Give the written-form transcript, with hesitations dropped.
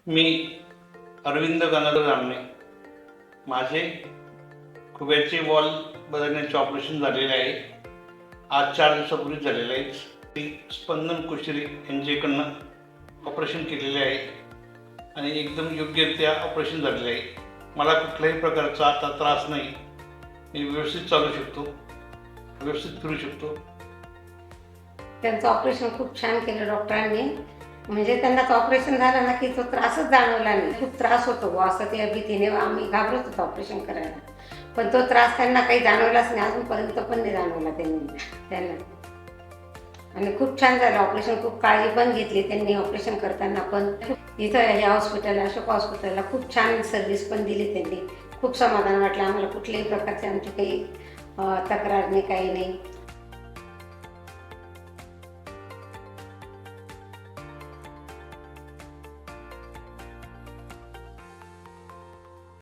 मी अरविंद गंगाधर रामणे. माझे खुब्याचे वॉल बदलण्याचे ऑपरेशन झालेले आहे. आज 4 दिवसापूर्वी झालेलं आहे. मी स्पंदन कुशरी यांच्याकडनं ऑपरेशन केलेले आहे आणि एकदम योग्यरित्या ऑपरेशन झालेलं आहे. मला कुठल्याही प्रकारचा आता त्रास नाही. मी व्यवस्थित चालू शकतो, व्यवस्थित फिरू शकतो. त्यांचं ऑपरेशन खूप छान केलं डॉक्टरांनी. म्हणजे त्यांना ऑपरेशन झालं ना की तो त्रासच जाणवला नाही. खूप त्रास होतो बुवा असं त्या भीतीने आम्ही घाबरत होतो ऑपरेशन करायला, पण तो त्रास त्यांना काही जाणवलाच नाही. अजूनपर्यंत पण नाही जाणवला त्यांना. आणि खूप छान झालं ऑपरेशन. खूप काळजी पण घेतली त्यांनी ऑपरेशन करताना. पण इथं या हॉस्पिटल अशोक हॉस्पिटलला खूप छान सर्व्हिस पण दिली त्यांनी. खूप समाधान वाटलं आम्हाला. कुठल्याही प्रकारचे आमची काही तक्रार नाही, काही नाही.